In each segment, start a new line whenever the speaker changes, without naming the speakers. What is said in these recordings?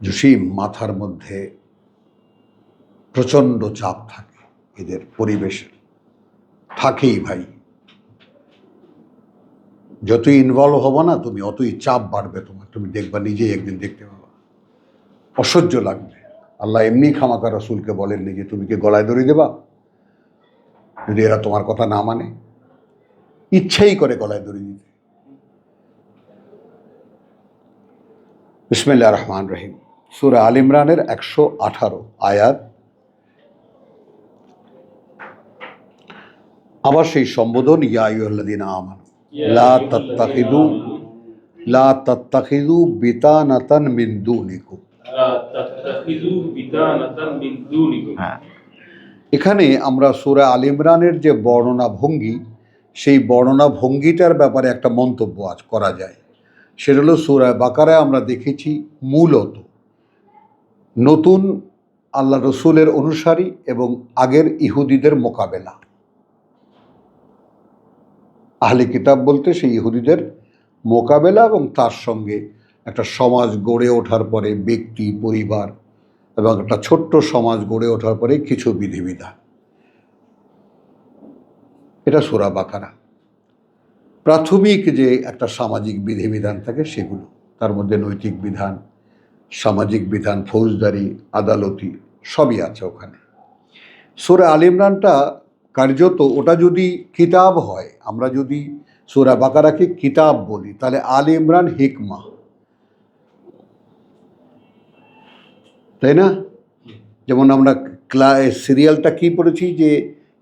জসিম মাথার মধ্যে প্রচণ্ড চাপ থাকে, এদের পরিবেশের থাকেই ভাই। যতই ইনভলভ হবো না তুমি, অতই চাপ বাড়বে তোমার। তুমি দেখবা, নিজেই একদিন দেখতে পাবা, অসহ্য লাগবে। আল্লাহ এমনি খামাকা রসুলকে বলেননি যে তুমি কি গলায় দড়ি দেবা যদি এরা তোমার কথা না মানে। ইচ্ছেই করে গলায় দড়ি দিতে। বিসমিল্লাহির রহমানির রহিম। সূরা আল ইমরানের 118 আয়াত। আবার সেই সম্বোধন, ইয়া আইয়ুহাল্লাযীনা আমানু লা তাত্তাখিযু বিতানাতান মিন দুনিকুম। হ্যাঁ, এখানে আমরা সূরা আল ইমরানের যে বর্ণনা ভঙ্গি, সেই বর্ণনা ভঙ্গিটার ব্যাপারে একটা মন্তব্য আজ করা যায়। সেটা হলো, সূরা বাকারায় আমরা দেখেছি মূলত নতুন আল্লাহ রসুলের অনুসারী এবং আগের ইহুদিদের মোকাবেলা। আহলে কিতাব বলতে সেই ইহুদিদের মোকাবেলা এবং তার সঙ্গে একটা সমাজ গড়ে ওঠার পরে ব্যক্তি, পরিবার এবং একটা ছোট্ট সমাজ গড়ে ওঠার পরে কিছু বিধিবিধান। এটা সূরা বাকারা। প্রাথমিক যে একটা সামাজিক বিধিবিধান থাকে সেগুলো, তার মধ্যে নৈতিক বিধান, সামাজিক বিধান, ফৌজদারি, আদালতি সবই আছে ওখানে। সূরা আল ইমরানটা কার্যত, ওটা যদি কিতাব হয়, আমরা যদি সূরা বাকারাকে কিতাব বলি, তাহলে আল ইমরান হিকমা, তাই না? যেমন আমরা সিরিয়ালটা কি পড়েছি যে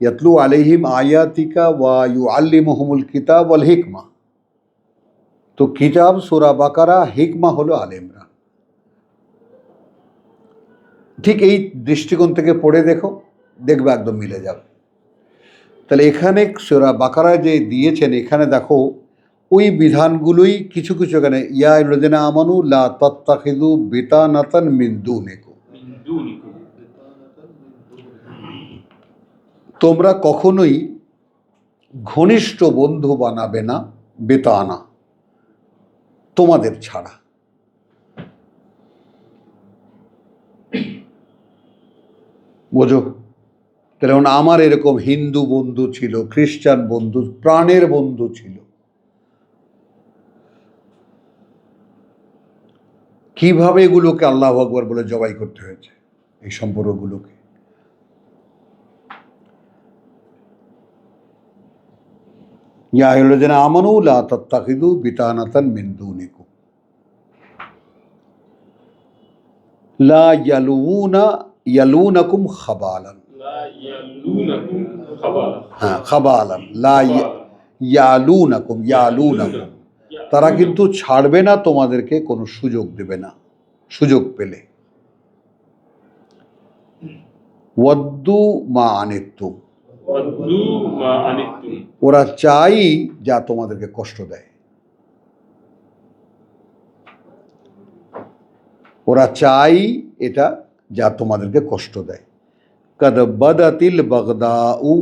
ইয়াতলু আলাইহিম আয়াতিকা ওয়া ইউআল্লিমুহুমুল কিতাব ওয়াল হিকমা। তো কিতাব সূরা বাকারা, হিকমা হলো আল ইমরান। ঠিক এই দৃষ্টিকোণ থেকে পড়ে দেখো, দেখবে একদম মিলে যাবে। তাহলে এখানে সূরা বাকারায় যে দিয়েছেন, এখানে দেখো ওই বিধানগুলোই কিছু কিছু, এখানে ইয়া আইয়ুহাল্লাযীনা আমানু লা তাত্তাখিযু বিতানাতান মিন দুনিকুম, তোমরা কখনোই ঘনিষ্ঠ বন্ধু বানাবে না, বেতানা, তোমাদের ছাড়া। বোঝো? তাহলে আমার এরকম হিন্দু বন্ধু ছিল, খ্রিস্টান বন্ধু, প্রাণের বন্ধু ছিল, কিভাবে এগুলোকে আল্লাহু আকবার বলে জবাই করতে হয়েছে এই সম্পর্কগুলোকে। ইয়া আইয়ুহাল্লাযীনা আমানু লা তাত্তাখিযু বিতানাতান মিন দুনিকুম লা ইয়ালুনাকুম খাবালান। হ্যাঁ, খাবালান, লা ইয়ালুনাকুম, তারা কিন্তু ছাড়বে না তোমাদেরকে, কোনো সুযোগ দেবে না, সুযোগ পেলে। ওয়াদ্দু মা আনিতুম, ওরা চাই যা তোমাদেরকে কষ্ট দেয়, ওরা চাই এটা যা তোমাদেরকে কষ্ট দেয়। কাদ বাদাতিল বাগদাউ,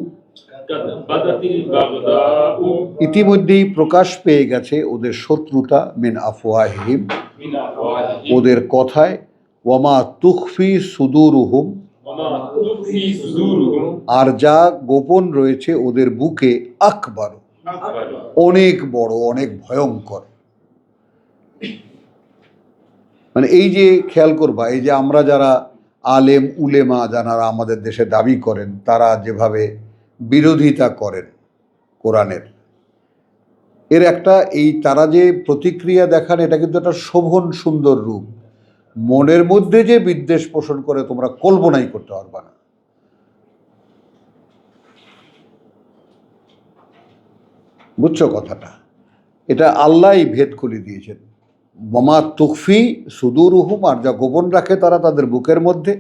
ইতিমধ্যেই প্রকাশ পেয়ে গেছে ওদের শত্রুতা, মিন আফওয়াহিহিম, ওদের কথায়, ওয়ামা তুখফি সুদুরুহুম, আর যা গোপন রয়েছে ওদের বুকে, আকবার, অনেক বড়, অনেক ভয়ঙ্কর। মানে এই যে খেয়াল করবা, এই যে আমরা যারা আলেম উলেমা যারা আমাদের দেশে দাবি করেন, তারা যেভাবে বিরোধিতা করেন কোরআনের, এর একটা, এই তারা যে প্রতিক্রিয়া দেখান, এটা কিন্তু একটা শোভন সুন্দর রূপ। মনের মধ্যে যে বিদ্বেষ পোষণ করে তোমরা কল্পনাই করতে পারবা না। বুঝছো কথাটা? এটা আল্লাহই ভেদ খুলে দিয়েছেন। ওয়ামা তুখফি সুদুরুহুম, আর যা গোপন রাখে তারা তাদের বুকের মধ্যে,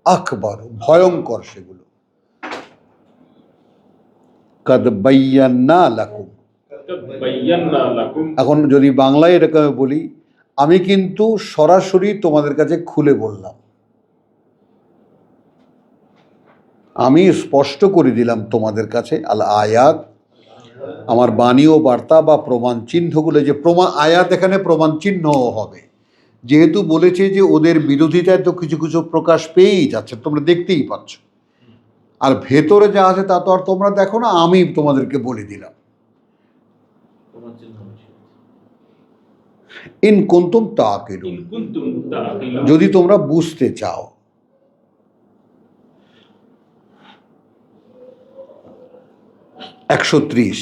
আকবার, ভয়ঙ্কর সেগুলো। কাদ বায়্যান্না লাকুম, এখন যদি বাংলায় এরকম বলি, আমি কিন্তু সরাসরি তোমাদের কাছে খুলে বললাম, আমি স্পষ্ট করে দিলাম তোমাদের কাছে আল আয়াত, আমার বাণী ও বার্তা বা প্রমাণ চিহ্নগুলো, যে প্রমাণ আয়াত এখানে প্রমাণ চিহ্ন হবে, যেহেতু বলেছে যে ওদের বিরোধিতায় তো কিছু কিছু প্রকাশ পেয়েই যাচ্ছে, তোমরা দেখতেই পাচ্ছ, আর ভেতরে যা আছে তা তো আর তোমরা দেখো না, আমি তোমাদেরকে বলে দিলাম। ইন কুনতুম তাকিলুন, যদি তোমরা বুঝতে চাও। একশো 30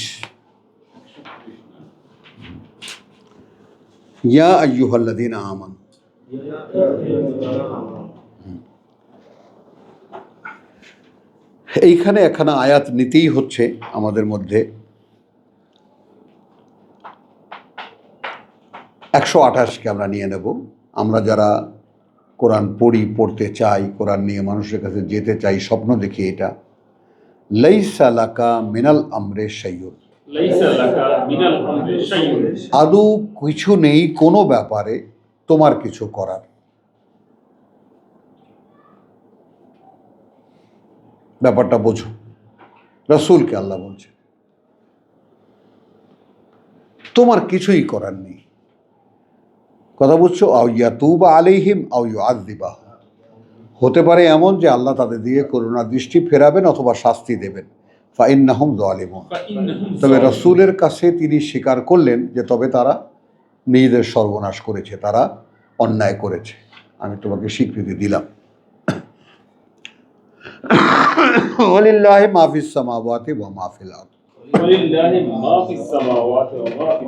ইয়া আইয়ুহাল্লাযীনা আমানু, এইখানে একখানা আয়াত নিতেই হচ্ছে আমাদের মধ্যে। 128কে আমরা নিয়ে নেব। আমরা যারা কোরআন পড়তে চাই, কোরআন নিয়ে মানুষের কাছে যেতে চাই, স্বপ্ন দেখি এটা, লাইসা লাকা মিনাল আমরে শাইউন, আদৌ কিছু নেই কোনো ব্যাপারে তোমার কিছু করার। ব্যাপারটা বোঝো, রাসূলকে আল্লাহ বলছে তোমার কিছুই করার নেই। কথা বুঝছো? আও ইয়াতুবা আলাইহিম আও ইউআযযিবাহুম, হতে পারে এমন যে আল্লাহ তাদের দিকে করুণা দৃষ্টি ফেরাবেন অথবা শাস্তি দেবেন। ফাইন্নাহুম যালিমুন, তবে রাসূলের কাছে তিনি স্বীকার করলেন যে তবে তারা নিজেদের সর্বনাশ করেছে, তারা অন্যায় করেছে, আমি তোমাকে স্বীকৃতি দিলাম। ওয়ালিল্লাহি মা ফিস সামাওয়াতি ওয়া মা ফিল আরদ,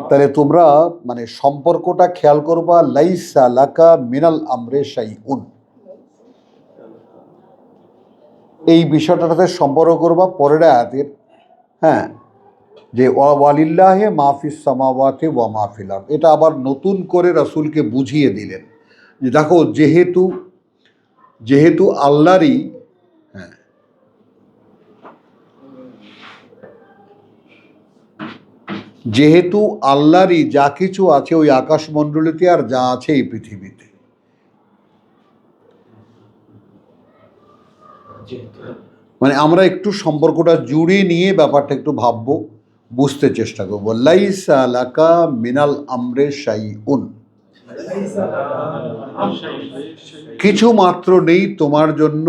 তাহলে তোমরা মানে সম্পর্কটা খেয়াল করবা, লাইসা লাকা মিনাল আমরে শাইউন, এই বিষয়টার সাথে সম্পর্ক করবা পরের আয়াতের, হ্যাঁ, যে ওয়ালিল্লাহি মা ফিস সামাওয়াতি ওয়া মা ফিল আরদ, এটা আবার নতুন করে রাসূলকে বুঝিয়ে দিলেন যে দেখো যেহেতু আল্লাহরই, হ্যাঁ, যেহেতু আল্লাহরই যা কিছু আছে ওই আকাশমণ্ডলীতে আর যা আছে এই পৃথিবীতে, মানে আমরা একটু সম্পর্কটা জুড়ে নিয়ে ব্যাপারটা একটু ভাববো, বুঝতে চেষ্টা করবো। লাইসা লাকা মিনাল আমরে শাইউন, কিছু মাত্র নেই তোমার জন্য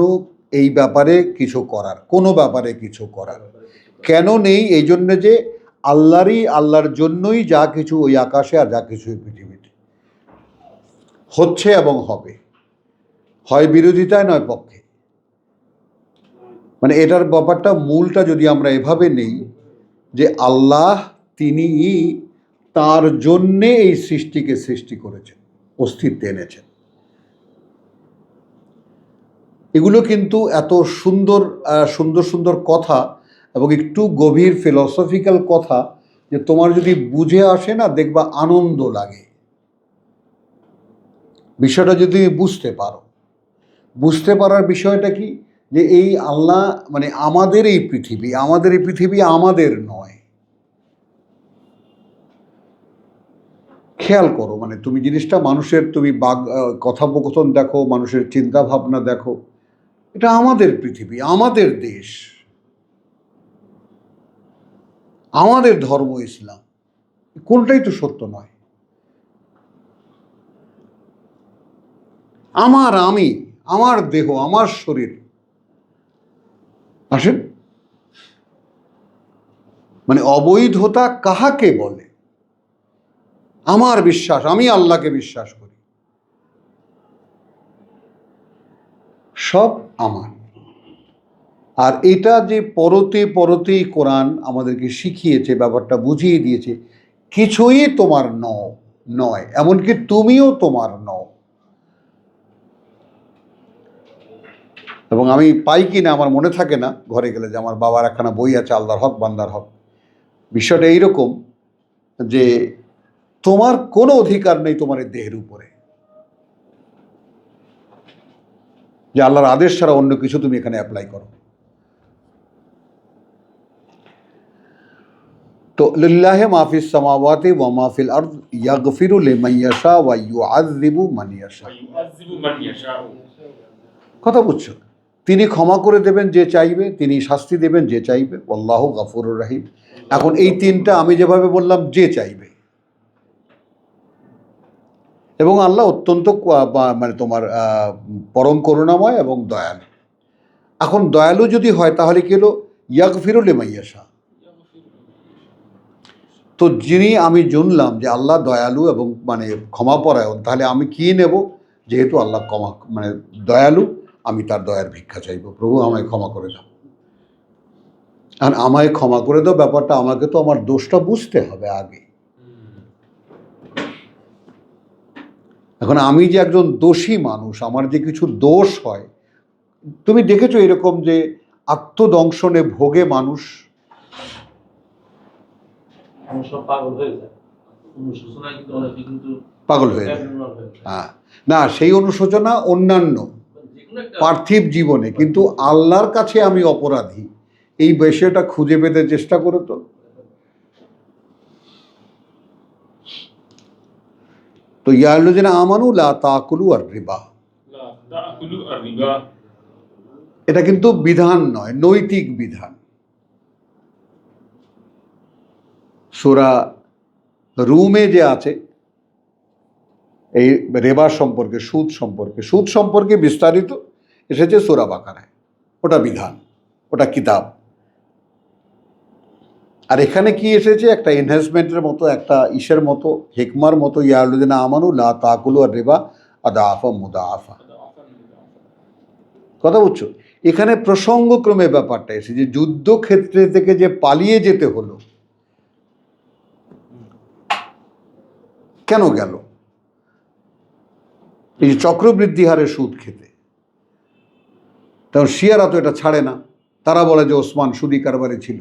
এই ব্যাপারে কিছু করার, কোনো ব্যাপারে কিছু করার। কেন নেই? এই জন্য যে আল্লাহর জন্যই যা কিছু ওই আকাশে আর যা কিছু এই পৃথিবীতে হচ্ছে এবং হবে, হয় বিরোধিতায় নয় পক্ষে। মানে এটার ব্যাপারটা মূলটা যদি আমরা এভাবে নেই যে আল্লাহ তিনি তার জন্যে এই সৃষ্টিকে সৃষ্টি করেছেন, অস্তিত্বে এনেছেন। এগুলো কিন্তু এত সুন্দর সুন্দর সুন্দর কথা এবং একটু গভীর ফিলসফিক্যাল কথা যে তোমার যদি বুঝে আসে না, দেখবা আনন্দ লাগে। বিষয়টা যদি বুঝতে পারো, বুঝতে পারার বিষয়টা কি, যে এই আল্লাহ মানে আমাদের এই পৃথিবী আমাদের নয়। খেয়াল করো, মানে তুমি জিনিসটা মানুষের, তুমি কথোপকথন দেখো, মানুষের চিন্তা ভাবনা দেখো, এটা আমাদের পৃথিবী, আমাদের দেশ, আমাদের ধর্ম ইসলাম, কোনটাই তো সত্য নয়। আমার দেহ, আমার শরীর, আসেন, মানে অবৈধতা কাহাকে বলে? আমার বিশ্বাস, আমি আল্লাহকে বিশ্বাস করি, সব আমার। আর এটা যে পরতেই কোরআন আমাদেরকে শিখিয়েছে, ব্যাপারটা বুঝিয়ে দিয়েছে, কিছুই তোমার নয়, এমনকি তুমিও তোমার নও। এবং আমি পাই কি না আমার মনে থাকে না, ঘরে গেলে, যে আমার বাবার একখানা বই আছে, আল্লাহর হক বান্দার হক। বিষয়টা এইরকম যে তোমার কোনো অধিকার নেই তোমার এই দেহের উপরে, যে আল্লাহর আদেশ ছাড়া অন্য কিছু তুমি এখানে অ্যাপ্লাই করো। তো লিল্লাহি মা ফিস সামাওয়াতি ওয়া মা ফিল আরদ ইয়াগফিরু লিমান ইয়াশা ওয়া ইউআযযিবু মান ইয়াশা। কথা বুঝছো? তিনি ক্ষমা করে দেবেন যে চাইবে, তিনি শাস্তি দেবেন যে চাইবে, আল্লাহু গফুরুর রহিম। এখন এই তিনটা আমি যেভাবে বললাম, যে চাইবে, এবং আল্লাহ অত্যন্ত মানে তোমার পরম করুণাময় এবং দয়ালু। এখন দয়ালু যদি হয় তাহলে কি হলো, ইয়াগফিরু লিমান ইয়াশা। তো যিনি আমি জানলাম যে আল্লাহ দয়ালু এবং মানে ক্ষমাপরায়ণ, তাহলে আমি কি নেব? যেহেতু আল্লাহ মানে দয়ালু, আমি তার দয়ার ভিক্ষা চাইব, প্রভু আমায় ক্ষমা করে দাও। আর আমায় ক্ষমা করে দাও ব্যাপারটা আমাকে তো আমার দোষটা বুঝতে হবে আগে। এখন আমি যে একজন দোষী মানুষ, আমার যে কিছু দোষ হয়, তুমি দেখেছো এরকম যে আত্মদংশনে ভোগে মানুষ পাগল হয়ে যায়। হ্যাঁ, না সেই অনুশোচনা অন্যান্য পার্থিব জীবনে, কিন্তু আল্লাহর কাছে আমি অপরাধী, এই বিষয়টা খুঁজে পেতে চেষ্টা করো তো ইয়াল্লুযিনা আমানু লা তাকুলু আর রিবা, এটা কিন্তু বিধান নয়, নৈতিক বিধান। সূরা রুমে যে আছে এই রেবা সম্পর্কে, সুদ সম্পর্কে বিস্তারিত এসেছে সূরা বাকারায়, ওটা বিধান, ওটা কিতাব। আর এখানে কি এসেছে, একটা এনহ্যান্সমেন্টের মতো, একটা ইসের মতো, হিকমার মতো, ইয়ালুযিনা আমানু লা তাকুলু আর রিবা আদাফা মুদাফা। কথা বুঝছো? এখানে প্রসঙ্গক্রমে ব্যাপারটা এসেছে, যে যুদ্ধক্ষেত্রে থেকে যে পালিয়ে যেতে হলো, কেন গেল? এই চক্রবৃদ্ধি হারে সুদ খেতে। কারণ শিয়ারা তো এটা ছাড়ে না, তারা বলে যে ওসমান সুদি কারবারে ছিল।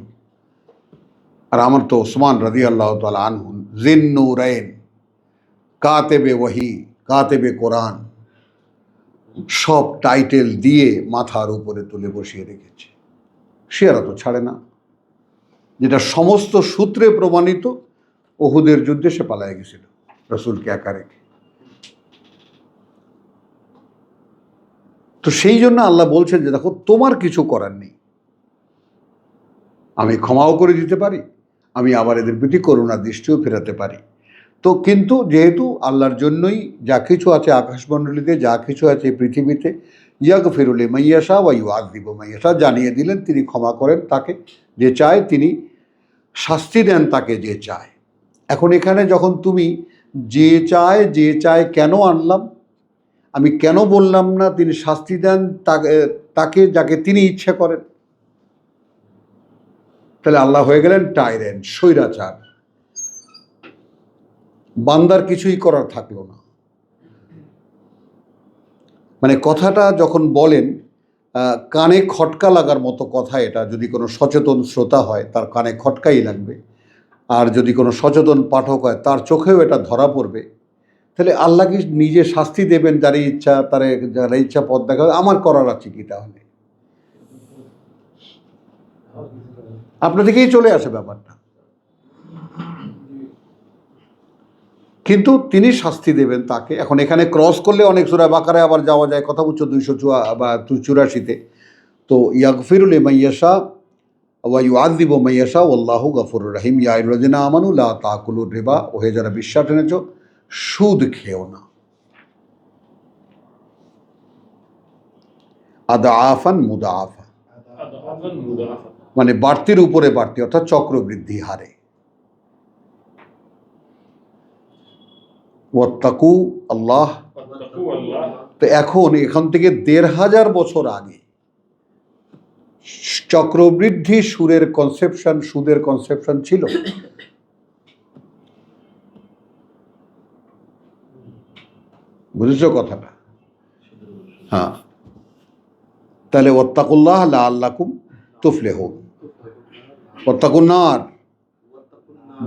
আর আমার তো ওসমান রাদিয়াল্লাহু তাআলা আনহু জিন্নুরাইন, কাতেবে ওয়াহি, কাতেবে কোরআন, সব টাইটেল দিয়ে মাথার উপরে তুলে বসিয়ে রেখেছে। শিয়ারা তো ছাড়ে না, যেটা সমস্ত সূত্রে প্রমাণিত। উহুদের যুদ্ধে সে পালায় গেছিল রাসূলকে একা রেখে। তো সেই জন্য আল্লাহ বলছেন যে দেখো, তোমার কিছু করার নেই, আমি ক্ষমাও করে দিতে পারি, আমি আবার এদের প্রতি করুণা দৃষ্টিও ফেরাতে পারি। তো কিন্তু যেহেতু আল্লাহর জন্যই যা কিছু আছে আকাশমণ্ডলীতে, যা কিছু আছে পৃথিবীতে, ইয়াগফিরু লিমান ইয়াশা ওয়া ইউআযযিবু মান ইয়াশা, জানিয়ে দিলেন তিনি ক্ষমা করেন তাকে যে চায়, তিনি শাস্তি দেন তাকে যে চায়। এখন এখানে যখন তুমি যে চায় কেন আনলাম, আমি কেন বললাম না তিনি শাস্তি দেন তাকে যাকে তিনি ইচ্ছে করেন? তাহলে আল্লাহ হয়ে গেলেন টাইরেন্ট, স্বৈরাচার, বান্দার কিছুই করার থাকলো না। মানে কথাটা যখন বলেন, কানে খটকা লাগার মতো কথা এটা। যদি কোনো সচেতন শ্রোতা হয় তার কানে খটকাই লাগবে, আর যদি কোনো সচেতন পাঠক হয় তার চোখেও এটা ধরা পড়বে। তাহলে আল্লাহ কি নিজে শাস্তি দেবেন যারা ইচ্ছা পথ দেখাবে? আমার করার আছে কি তাহলে? আপনার দিকেই চলে আসে ব্যাপারটা। কিন্তু তিনি শাস্তি দেবেন তাকে। এখন এখানে ক্রস করলে অনেক সূরা বাকারায় আবার যাওয়া যায়, কথা বুঝছো, 284-তে। তো ইয়াগফিরু লিমান ইয়াশা ওয়া ইউআযযিবু মান ইয়াশা ওয়াল্লাহু গফুরুর রহিম। ইয়া আইয়ুহাল্লাযিনা আমানু লা তাকুলুর রিবা, ওহে যারা বিশ্বাস এনেছো, সুদ খেও না। আদাআফান মুদাআফা, মানে বাড়তির উপরে বাড়তি, অর্থাৎ চক্রবৃদ্ধি হারে। ওয়াত্তাকু আল্লাহ। তো এখান থেকে ১৫০০ বছর আগে চক্রবৃদ্ধি সুদের কনসেপশন ছিল। বুঝেছো কথাটা? হ্যাঁ, তাহলে ওয়াত্তাকুল্লাহ লাআল্লাকুম তুফলিহুন। ওয়াত্তাকুন নার,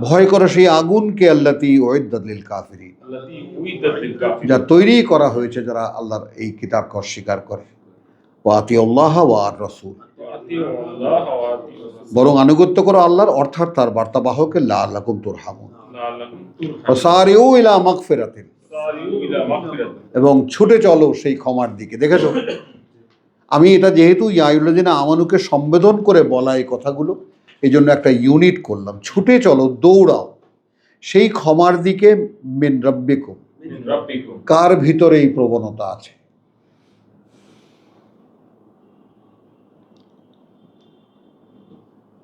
ভয় করো সেই আগুনকে, আল্লাতী উইদ্দাত লিল কাফিরিন, যা তৈরি করা হয়েছে যারা আল্লাহর এই কিতাবকে অস্বীকার করে। ওয়া আতিউল্লাহ ওয়া আর রাসূল, বরং আনুগত্য করো আল্লাহর, অর্থাৎ তার বার্তাবাহকের, লাআল্লাকুম তুরহামুন। ওয়াসারিউ ইলা মাগফিরাতিন, এবং ছুটে চলো সেই ক্ষমার দিকে। দেখেছো, আমি এটা যেহেতু ইয়া আইয়ুহাল্লাযিনা আমানুকে সম্বোধন করে বলা এই কথাগুলো, এই জন্য একটা ইউনিট করলাম, ছুটে চলো, দৌড়াও সেই ক্ষমার দিকে, মিন রাব্বিকুম, কার ভিতরে এই প্রবণতা আছে?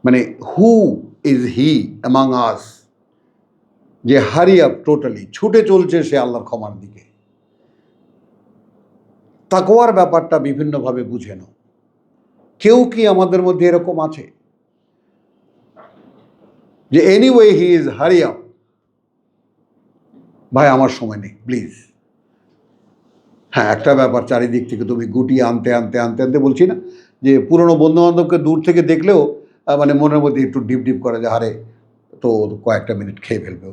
মানে হু ইজ হি অ্যামাং আস, যে হারি আপ টোটালি ছুটে চলছে সে আল্লাহর ক্ষমার দিকে? তাকওয়ার ব্যাপারটা বিভিন্নভাবে বুঝে নাও। কেউ কি আমাদের মধ্যে এরকম আছে যে anyway he is hurry up, ভাই আমার সময় নেই প্লিজ? হ্যাঁ, একটা ব্যাপার, চারিদিক থেকে তুমি গুটিয়ে আনতে আনতে আনতে আনতে বলছি না যে পুরনো বন্ধু বান্ধবকে দূর থেকে দেখলেও মানে মনের মধ্যে একটু ডিপ ডিপ করে যে হারে তো কয়েকটা মিনিট খেয়ে ফেলবে।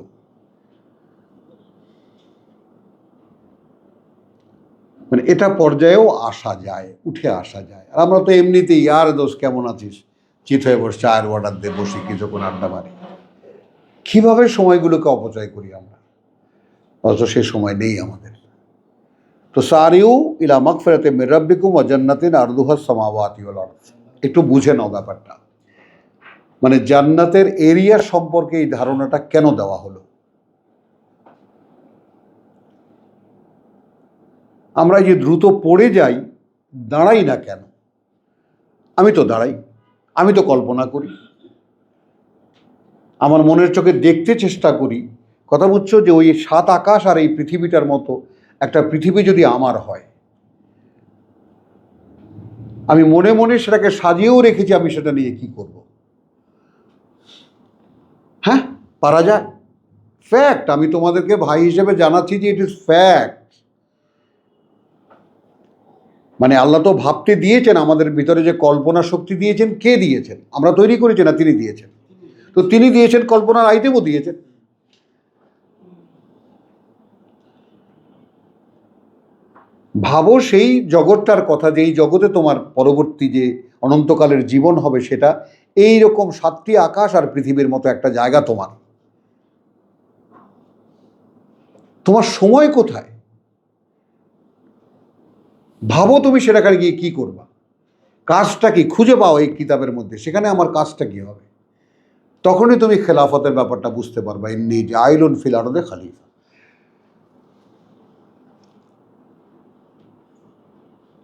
মানে এটা পর্যায়েও আসা যায়, উঠে আসা যায়। আর আমরা তো এমনিতেই আর দোষ কেমন আছিস, চিত হয়ে বসে চায়ের অর্ডার দিয়ে বসি, কিছুক্ষণ আড্ডা মারি। কীভাবে সময়গুলোকে অপচয় করি আমরা, অথচ সে সময় নেই আমাদের। তো সারিউ ইলা মাগফিরাতিন মির রাব্বিকুম ওয়া জান্নাতিন আরদুহাস সামাওয়াতি ওয়াল আরদ। একটু বুঝে নাও ব্যাপারটা, মানে জান্নাতের এরিয়া সম্পর্কে এই ধারণাটা কেন দেওয়া হলো? আমরা যে দ্রুত পড়ে যাই, দাঁড়াই না কেন? আমি তো দাঁড়াই, আমি তো কল্পনা করি, আমার মনের চোখে দেখতে চেষ্টা করি। কথা বুঝছো? যে ওই 7 আকাশ আর এই পৃথিবীটার মতো একটা পৃথিবী যদি আমার হয়, আমি মনে মনে সেটাকে সাজিয়েও রেখেছি, আমি সেটা নিয়ে কি করব? হ্যাঁ, পারা যায়। ফ্যাক্ট, আমি তোমাদেরকে ভাই হিসেবে জানাচ্ছি যে ইট ইজ ফ্যাক্ট। মানে আল্লাহ তো ভাবতে দিয়েছেন, আমাদের ভিতরে যে কল্পনা শক্তি দিয়েছেন, কে দিয়েছেন? আমরা তৈরি করেছি না, তিনি দিয়েছেন। তো তিনি দিয়েছেন, কল্পনার আইটেমও দিয়েছেন। ভাবো সেই জগৎটার কথা, যে এই জগতে তোমার পরবর্তী যে অনন্তকালের জীবন হবে, সেটা এই রকম 7টি আকাশ আর পৃথিবীর মতো একটা জায়গা তোমার। তোমার সময় কোথায়? ভাবো তুমি সেটাকে গিয়ে কি করবা, কাজটা কি খুঁজে পাও এই কিতাবের মধ্যে, সেখানে আমার কাজটা কি হবে? তখনই তুমি খেলাফতের ব্যাপারটা বুঝতে পারবা। ইন্নী জাইলুন ফিল আরদে খলিফা।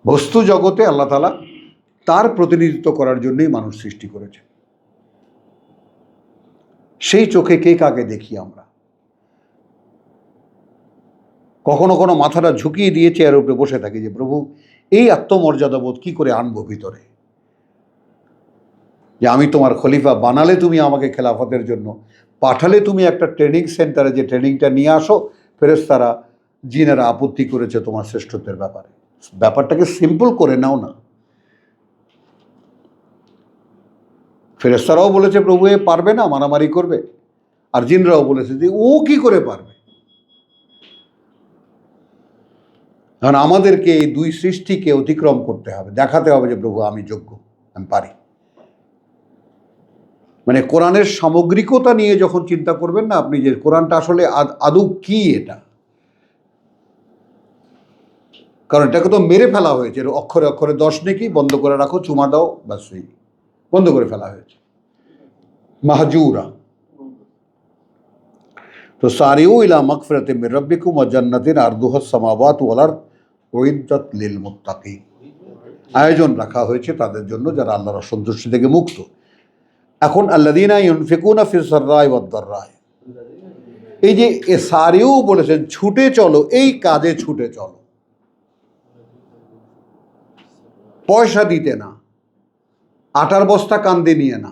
বস্তু জগতে আল্লাহ তাআলা তার প্রতিনিধিত্ব করার জন্যই মানুষ সৃষ্টি করেছে। সেই চোখে কে কাকে দেখি আমরা? কখনো কোনো মাথাটা ঝুঁকিয়ে দিয়ে চেয়ারের উপরে বসে থাকি যে প্রভু এই আত্মমর্যাদাবোধ কি করে আনবো ভিতরে, যে আমি তোমার খলিফা বানালে তুমি আমাকে খেলাফতের জন্য, পাঠালে তুমি একটা ট্রেনিং সেন্টারে, যে ট্রেনিংটা নিয়ে আসো, ফেরেশতারা জিনেরা আপত্তি করেছে তোমার শ্রেষ্ঠত্বের ব্যাপারে। ব্যাপারটাকে সিম্পল করে নাও না। ফেরেশতারাও বলেছে প্রভু এ পারবে না, মারামারি করবে। আর জিনরাও বলেছে যে ও কি করে পারবে। কারণ আমাদেরকে এই দুই সৃষ্টিকে অতিক্রম করতে হবে, দেখাতে হবে যে প্রভু আমি যোগ্য, আমি পারি। মানে কোরআনের সামগ্রিকতা নিয়ে যখন চিন্তা করবেন না আপনি, যে কোরআনটা আসলে আদৌ কি এটা, কারণ এটাকে তো মেরে ফেলা হয়েছে, অক্ষরে অক্ষরে 10 নেকি, বন্ধ করে রাখো, চুমা দাও, ব্যাস এই বন্ধ করে ফেলা হয়েছে, মাহজুরা। তো সারিউ ইলা মাগফিরাতিন মির রাব্বিকুম ওয়া জান্নাতিন আরদুহাস সামাওয়াতু ওয়াল আরদ উইদ্দাত লিল মুত্তাকিন। আয়োজন রাখা হয়েছে তাদের জন্য যারা আল্লাহর অসন্তুষ্টি থেকে মুক্ত। এখন আল্লাযীনা ইউনফিকুনা ফিস সাররাই ওয়াদ দাররাই, এই যে সারিউ বলেছেন ছুটে চলো, এই কাজে ছুটে চলো, পয়সা দিতে না, আটার বস্তা কান্দে নিয়ে না,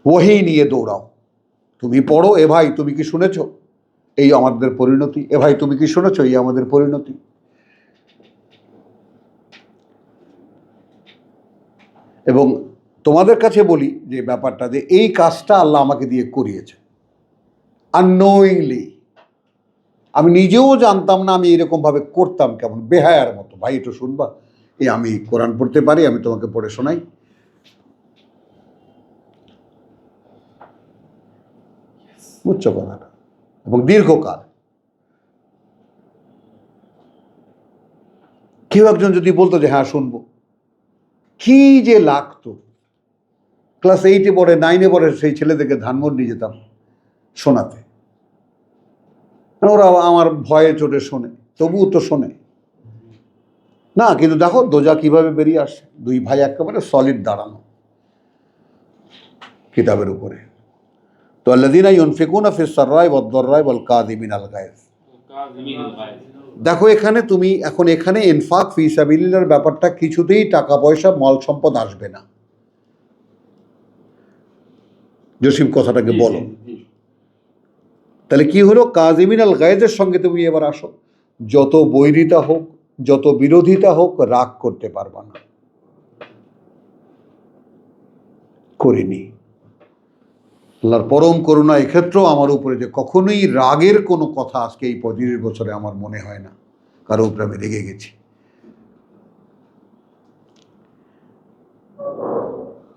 ওহী নিয়ে দৌড়াও। তুমি পড়ো, এ ভাই তুমি কি শুনেছ, এই আমাদের পরিণতি, এ ভাই তুমি কি শুনেছ, এই আমাদের পরিণতি। এবং তোমাদের কাছে বলি যে ব্যাপারটা, যে এই কাজটা আল্লাহ আমাকে দিয়ে করিয়েছে আননোয়িংলি। আমি নিজেও জানতাম না আমি এরকমভাবে করতাম, কেমন বেহায়ার মতো। ভাই একটু শুনবা, এই আমি কোরআন পড়তে পারি, আমি তোমাকে পড়ে শোনাই। বুঝছো কথাটা? এবং দীর্ঘকাল কেউ একজন যদি বলতো যে হ্যাঁ শুনবো, কি যে লাগতো। ক্লাস 8-এ পড়ে, 9-এ পড়ে সেই ছেলেদেরকে ধানমন্ডি যেতাম শোনাতে, ওরা আমার ভয়ে চোটে শোনে, তবুও তো শোনে না। কিন্তু দেখো দোজা কিভাবে বেরিয়ে আসে, দুই ভাই একেবারে সলিড দাঁড়ানো কিতাবের উপরে। তো আল্লাযীনা ইউনফিকুনা ফিস সাররাই ওয়াদ দাররাই ওয়াল কাযিমিনাল গায়জ। দেখো এখানে তুমি এখন এখানে ইনফাক ফি সাবিলিল্লাহর ব্যাপারটা কিছুতেই টাকা পয়সা মাল সম্পদ আসবে না। জসিম কথাটাকে বলো, তাহলে কি হলো? কাযিমিনাল গায়জের সঙ্গে তুমি এবার আসো। যত বৈরিতা হোক, যত বিরোধিতা হোক, রাগ করতে পারবা না। করিনি। আল্লাহর পরম করুণা এক্ষেত্রেও আমার উপরে যে কখনোই রাগের কোনো কথা আজকে এই 25 বছরে আমার মনে হয় না কারো উপরে আমি রেগে গেছি।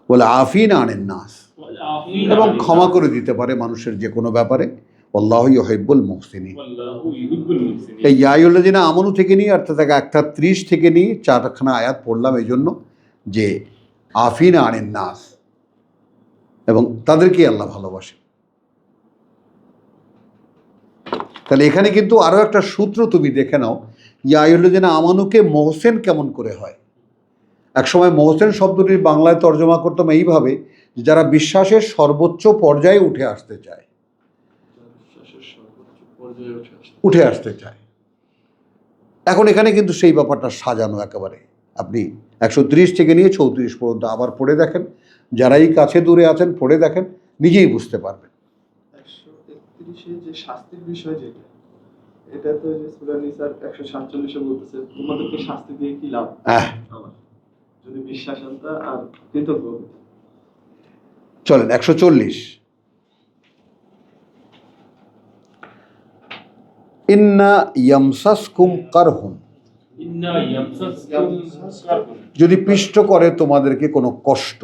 বলে আফিনা আনিন নাস, এবং ক্ষমা করে দিতে পারে মানুষের যে কোনো ব্যাপারে। আল্লাহু ইউহিব্বুল মুহসিনিন। এই ইয়া আইয়ুহাল্লাযীনা আমানু থেকে নিয়ে অর্থাৎ 130 থেকে নিয়ে 4খানা আয়াত পড়লাম এই জন্য যে আফিনা আনিন নাস, এবং তাদেরকে আল্লাহ ভালোবাসে। তাহলে এখানে কিন্তু আরো একটা সূত্র তুমি দেখে নাও, ইয়া আইয়ুহাল্লাযীনা আমানুকে মোহসেন কেমন করে হয়। একসময় মোহসেন শব্দটির বাংলায় তর্জমা করতাম এইভাবে, যারা বিশ্বাসের সর্বোচ্চ পর্যায়ে উঠে আসতে চায়। এখন এখানে কিন্তু সেই ব্যাপারটা সাজানো একেবারে। আপনি 130 থেকে নিয়ে 34 পর্যন্ত আবার পড়ে দেখেন, যারাই কাছে দূরে আছেন পড়ে দেখেন, নিজেই বুঝতে পারবেন।
131 যে শাস্তির বিষয় যেটা, এটা তো যে সূরা নিসার 147 বলতেছে তোমাদেরকে শাস্তি দিয়ে কি লাভ যদি বিশ্বাস আনতা আর কৃতজ্ঞ হতে।
চলেন 140। ইন্না ইয়ামসাসকুম কারহুন, যদি পিষ্ট করে তোমাদেরকে কোনো কষ্ট,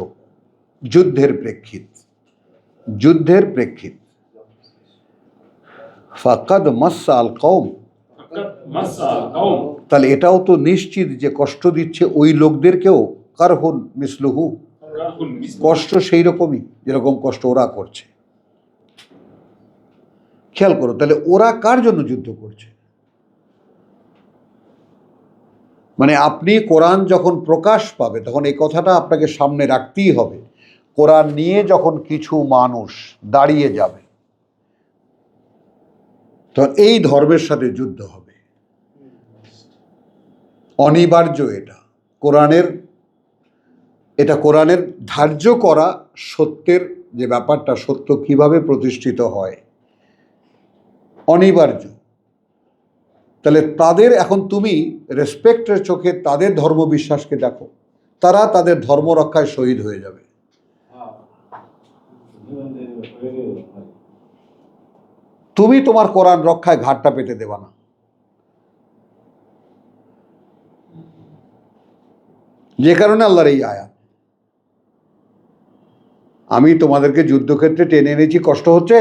যুদ্ধের প্রেক্ষিত, ফাকাদ মাসসা আল কওম, তাহলে এটাও তো নিশ্চিত যে কষ্ট দিচ্ছে ওই লোকদেরকেও কারহুন মিসলুহু, কষ্ট সেই রকমই যেরকম কষ্ট ওরা করছে। খেয়াল করো, তাহলে ওরা কার জন্য যুদ্ধ করছে? মানে আপনি কোরআন যখন প্রকাশ পাবে তখন এই কথাটা আপনাকে সামনে রাখতেই হবে। কোরআন নিয়ে যখন কিছু মানুষ দাঁড়িয়ে যাবে তখন এই ধর্মের সাথে যুদ্ধ হবে, অনিবার্য। এটা কোরআনের ধার্য করা সত্যের যে ব্যাপারটা, সত্য কিভাবে প্রতিষ্ঠিত হয়, অনিবার্য। তাহলে তাদের এখন তুমি রেসপেক্টের চোখে তাদের ধর্ম বিশ্বাসকে দেখো, তারা তাদের ধর্ম রক্ষায় শহীদ হয়ে যাবে। তুমি তোমার কোরআন রক্ষায় ঘাটটা পেতে দেবা না। যে কারণে আল্লাহর এই আয়াত, আমি তোমাদেরকে যুদ্ধক্ষেত্রে টেনে এনেছি, কষ্ট হচ্ছে,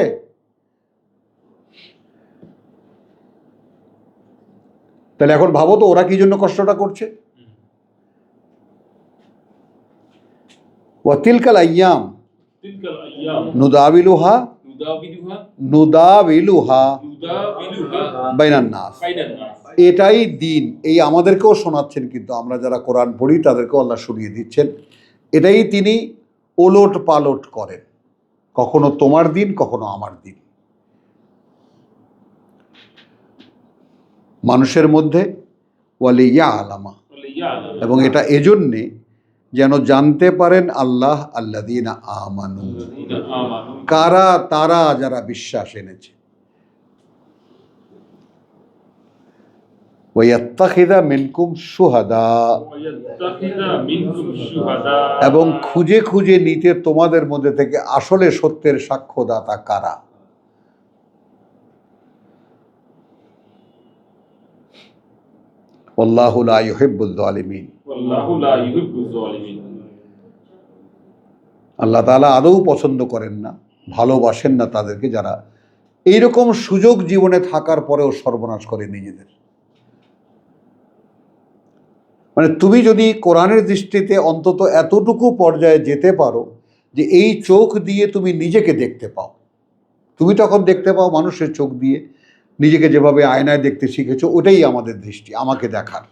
তাহলে এখন ভাবো তো ওরা কি জন্য কষ্টটা করছে। ওয়া তিলকাল আইয়াম নুদাবিলুহা বাইনান নাস, এটাই দিন। এই আমাদেরকেও শোনাচ্ছেন, কিন্তু আমরা যারা কোরআন পড়ি তাদেরকেও আল্লাহ শুনিয়ে দিচ্ছেন, এটাই তিনি ওলট পালট করেন, কখনো তোমার দিন কখনো আমার দিন। মানুষের মধ্যে ওয়ালিয়া আলামা, এবং এটা এজন্যে যেন জানতে পারেন আল্লাহ আল্লাযীনা আমানু, কারা তারা যারা বিশ্বাস এনেছে। ওয়ায়াত্তাখিযা মিনকুম শুহাদা, এবং খুঁজে খুঁজে নিতে তোমাদের মধ্যে থেকে আসলে সত্যের সাক্ষ্যদাতা কারা। আল্লাহু লা ইউহিব্বুয যালিমিন, আল্লাহ তাআলা আদৌ পছন্দ করেন না, ভালোবাসেন না তাদেরকে যারা এইরকম সুযোগ জীবনে থাকার পরেও সর্বনাশ করে নিজেদের। মানে তুমি যদি কোরআনের দৃষ্টিতে অন্তত এতটুকু পর্যায়ে যেতে পারো যে এই চোখ দিয়ে তুমি নিজেকে দেখতে পাও, তুমি তখন দেখতে পাও মানুষের চোখ দিয়ে, নিজেকে যেভাবে আয়নায় দেখতে শিখেছো ওটাই আমাদের দৃষ্টি, আমাকে দেখার।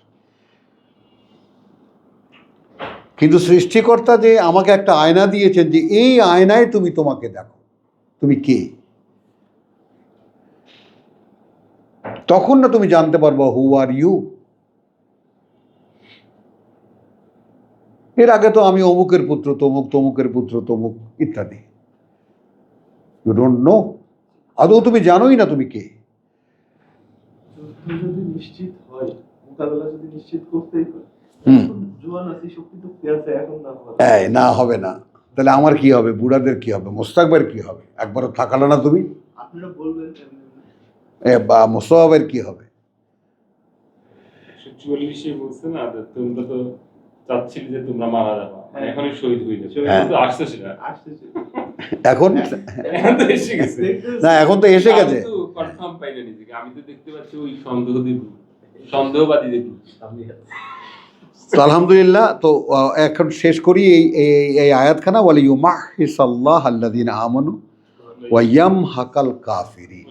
কিন্তু সৃষ্টিকর্তা যে আমাকে একটা আয়না দিয়েছেন যে এই আয়নায় তুমি তোমাকে দেখো, তুমি কে, তখন না তুমি জানতে পারবো হু আর ইউ। এর আগে তো আমি অমুকের পুত্র তমুক, তমুকের পুত্র তমুক ইত্যাদি, ইউ ডোন্ট নো, আদৌ তুমি জানোই না তুমি কে।
যুদ্ধ যদি নিশ্চিত হয়, মোকাবেলা যদি নিশ্চিত করতেই হয়, জোয়ান আছি, শক্তি তো আছে, এখন না হয়
না হবে না, তাহলে আমার কি হবে, বুড়াদের কি হবে, মোস্তাকবের কি হবে, একবারও থাকালো না তুমি,
আপনারা বলবেন
বা মোস্তফাবের কি হবে।
144 বলছে না যে তোমরা তো চাচ্ছিলে যে তোমরা মারা যাবা, এখনই শহীদ হয়ে যাবে,
হ্যাঁ।
কিন্তু আসছে সেটা
আসতেছে।
এখন
এখন তো এসে গেছে।
না, এখন তো এসে গেছে।
আমি তো কনফার্ম পাই না নিজেকে, আমি তো দেখতে পাচ্ছি ওই সন্দেহবাদীদের
তো আলহামদুলিল্লাহ, তো এখন শেষ করি এই আয়াতখানা, ওয়ালি ইউমাহিসাল্লাহ আল্লাযীনা আমানু ওয়া ইয়ামহাকাল কাফিরিন।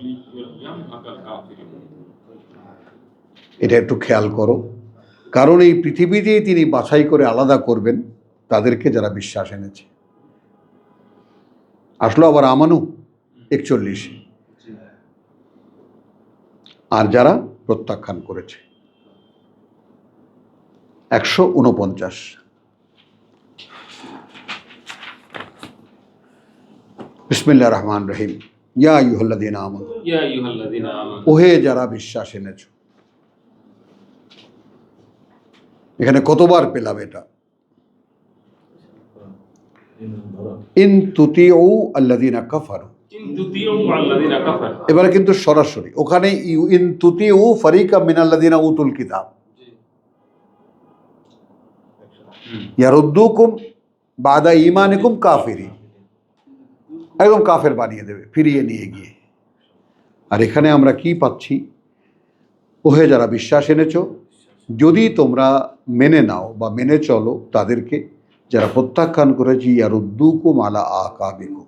এটা একটু খেয়াল করো, কারণ এই পৃথিবীতেই তিনি বাছাই করে আলাদা করবেন তাদেরকে যারা বিশ্বাস এনেছে। আসলো আবার আমানু 41, আর যারা প্রত্যাখ্যান করেছে 149। বিসমিল্লাহির রহমানির রহিম। ইয়া আইয়ুহাল্লাযীনা আমানু, ওহে যারা বিশ্বাস এনেছ। এখানে কতবার পেলাম এটা, ইন তুতিউ আল্লাযীনা কাফারু, এবারে কিন্তু সরাসরি ওখানে ইন তুতিউ ফারিকাম মিনাল্লাযীনা উতুল কিতাব ইয়ারুদ্দুকুম বাদা ঈমানিকুম কাফিরিন, একদম কাফের বানিয়ে দেবে ফিরিয়ে নিয়ে গিয়ে। আর এখানে আমরা কি পাচ্ছি, ওহে যারা বিশ্বাস এনেছো, যদি তোমরা মেনে নাও বা মেনে চলো তাদেরকে যারা প্রত্যাখ্যান করেছি, ইয়ারুদ্দুকুম আলা আকাবিকুম,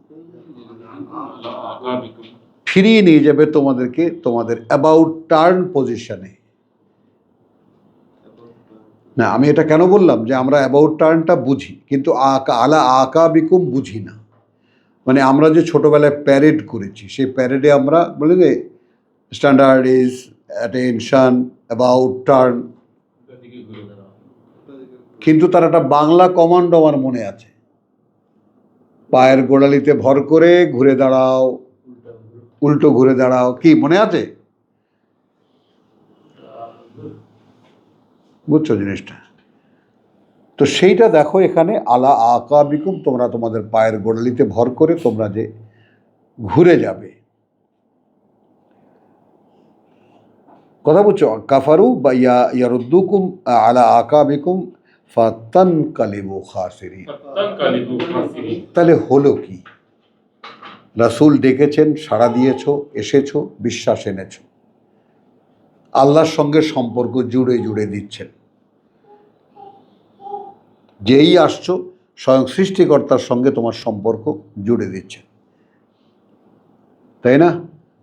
ফিরিয়ে নিয়ে যাবে তোমাদেরকে তোমাদের অ্যাবাউট টার্ন পজিশনে। না, আমি এটা কেন বললাম যে আমরা অ্যাবাউট টার্নটা বুঝি, কিন্তু আলা আকাবিকুম বুঝি না। মানে আমরা যে ছোটবেলায় প্যারেড করেছি, সেই প্যারেডে আমরা বলি যে standard is, attention, about turn, কিন্তু তার একটা বাংলা কমান্ড আমার মনে আছে, পায়ের গোড়ালিতে ভর করে ঘুরে দাঁড়াও, উল্টো ঘুরে দাঁড়াও, কি মনে আছে? বুঝছো জিনিসটা? তো সেইটা দেখো এখানে আলা আকাবিকুম, তোমরা তোমাদের পায়ের গোড়ালিতে ভর করে তোমরা যে ঘুরে যাবে, কথা বুঝছো? কাফারু বা ইয়ারুদ্দুকুম আলা আকাবিকুম ফাতানকালিবু খাসিরিন। তাহলে হলো কি? রাসূল ডেকেছেন, সাড়া দিয়েছো, এসেছো, বিশ্বাস এনেছো, আল্লাহর সঙ্গে সম্পর্ক জুড়ে জুড়ে দিচ্ছেন। যেই আসছো স্বয়ং সৃষ্টিকর্তার সঙ্গে তোমার সম্পর্ক জুড়ে দিচ্ছেন, তাই না?